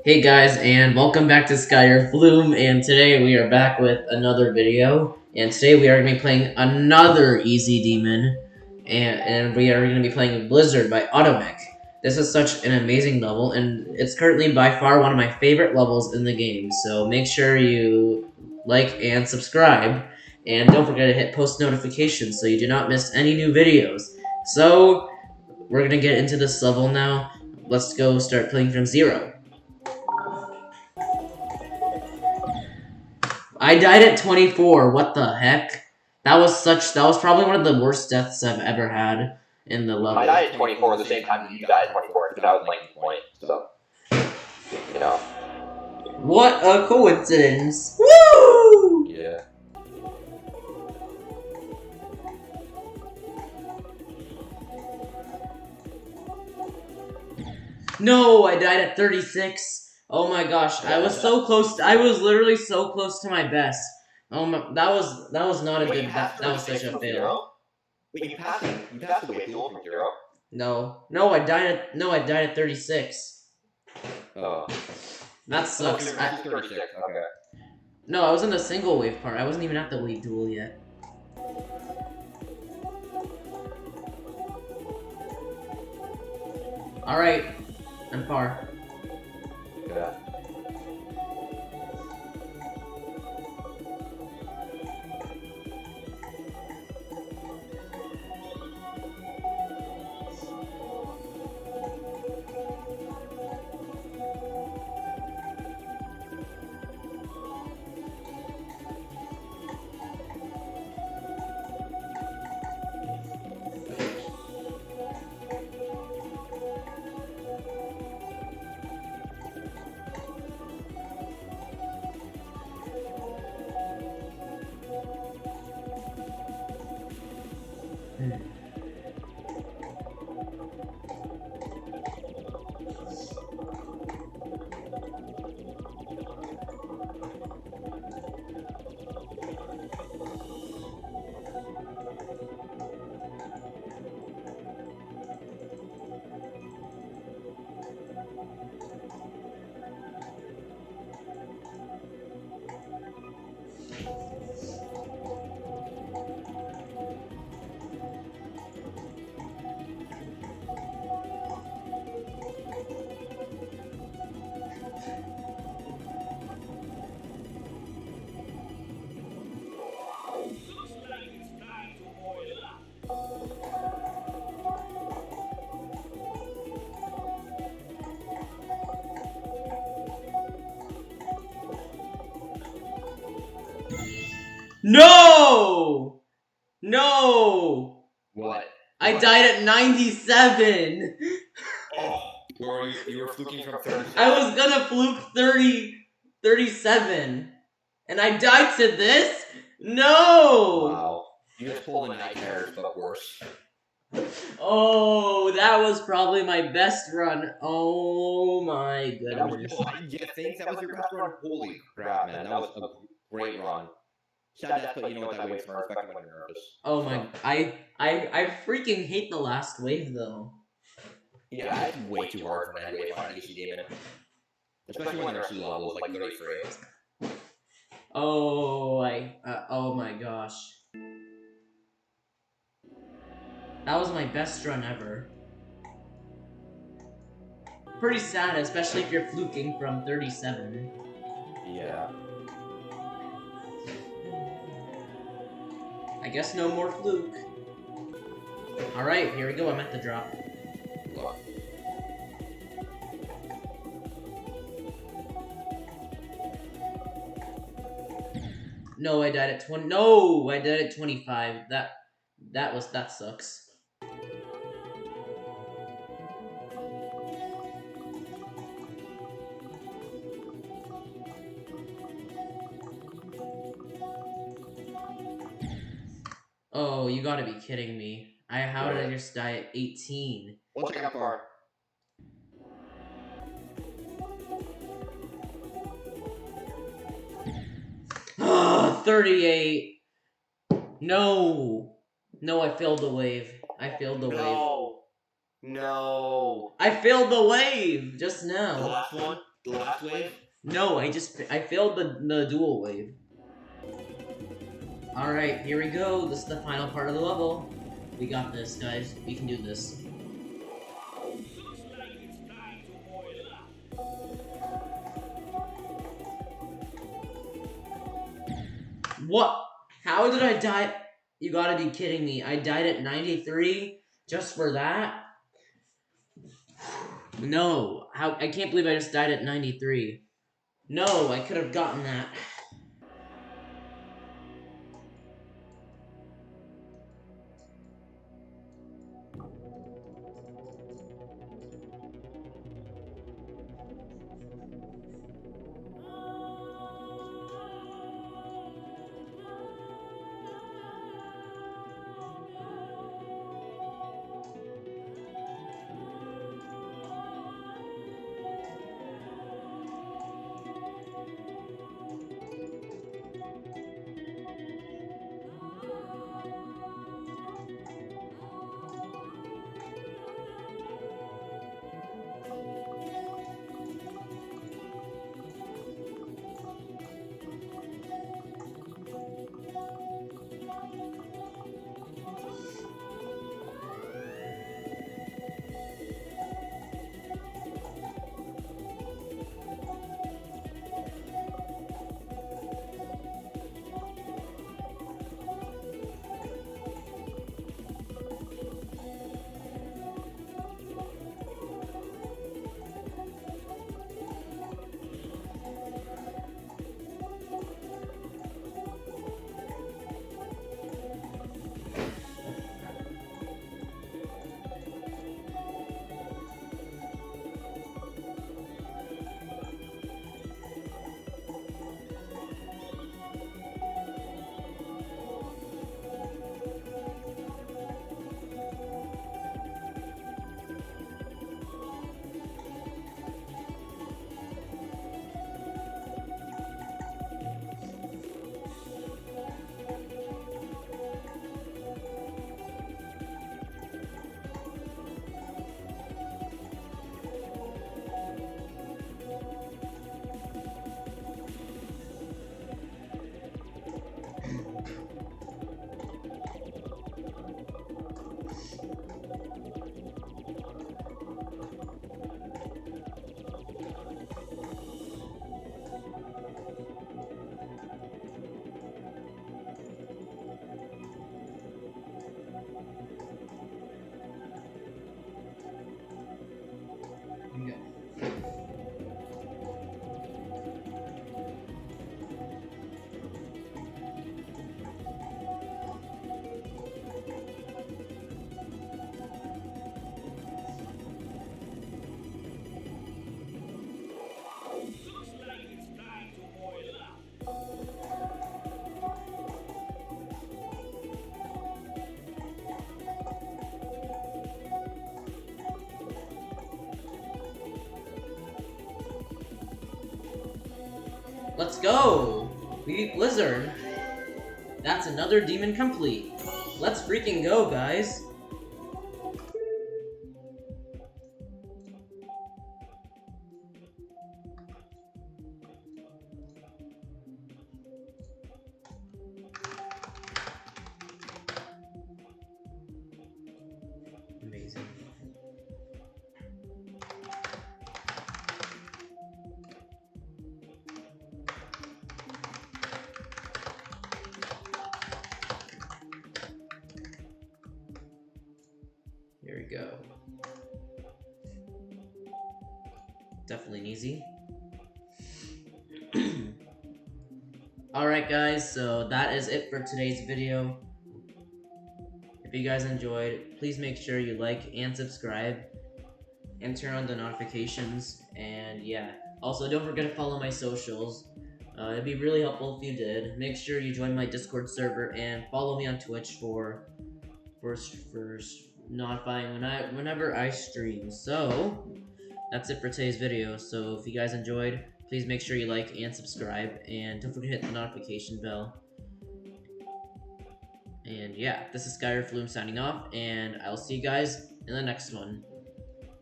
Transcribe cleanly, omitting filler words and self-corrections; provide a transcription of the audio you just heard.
Hey guys, and welcome back to Skyer Flume, and today we are back with another video, and today we are going to be playing another Easy Demon, and we are going to be playing Blizzard by AutoNick. This is such an amazing level, and it's currently by far one of my favorite levels in the game, so make sure you like and subscribe, and don't forget to hit post notifications so you do not miss any new videos. So, we're going to get into this level now. Let's go start playing from zero. I died at 24. What the heck? That was probably one of the worst deaths I've ever had in the level. I died at 24 the same time you died at 24 because I was playing point. So, you know. What a coincidence! Woo! Yeah. No, I died at 36. Oh my gosh, I was so close. I was literally so close to my best. Oh my, that was not a good. That was such a fail. Wait, you passed the wave duel from 0? No, I died at 36. Oh. That sucks. Oh, 36. Okay. No, I was in the single wave part. I wasn't even at the wave duel yet. Alright, I'm far. Yeah. No! No! What? I died at 97! Oh. You were fluking from 36. I was gonna fluke 37. And I died to this? No! Wow. You just pulled a nightmares, but worse. Oh, that was probably my best run. Oh my goodness. Yeah, thanks. That was your best run. Holy crap, man. That was a great run. Sad death, but you know what that wave's for, especially when you're nervous. Oh my, I freaking hate the last wave though. Yeah, it's way too hard for my wave on AC Demon. Especially when their C level is like 33. Oh my gosh. That was my best run ever. Pretty sad, especially if you're fluking from 37. Yeah. I guess no more fluke. Alright, here we go, I'm at the drop. Look. No, I died at 20. No, I died at 25. That sucks. Oh, you gotta be kidding me. How did I just die at 18? 1 second far. 38. No. No, I failed the wave. I failed the wave. No. I failed the wave just now. The last one? The last wave? No, I failed the dual wave. Alright, here we go. This is the final part of the level. We got this, guys. We can do this. What? How did I die? You gotta be kidding me. I died at 93 just for that? No. How? I can't believe I just died at 93. No, I could have gotten that. Let's go! We beat Blizzard. That's another demon complete. Let's freaking go, guys. Amazing. Here we go. Definitely an easy. Alright guys, so that is it for today's video. If you guys enjoyed, please make sure you like and subscribe and turn on the notifications, and yeah. Also, don't forget to follow my socials. It'd be really helpful if you did. Make sure you join my Discord server and follow me on Twitch for notifying whenever I stream. So that's it for today's video. So if you guys enjoyed, please make sure you like and subscribe, and don't forget to hit the notification bell. And yeah, this is Flume signing off, and I'll see you guys in the next one.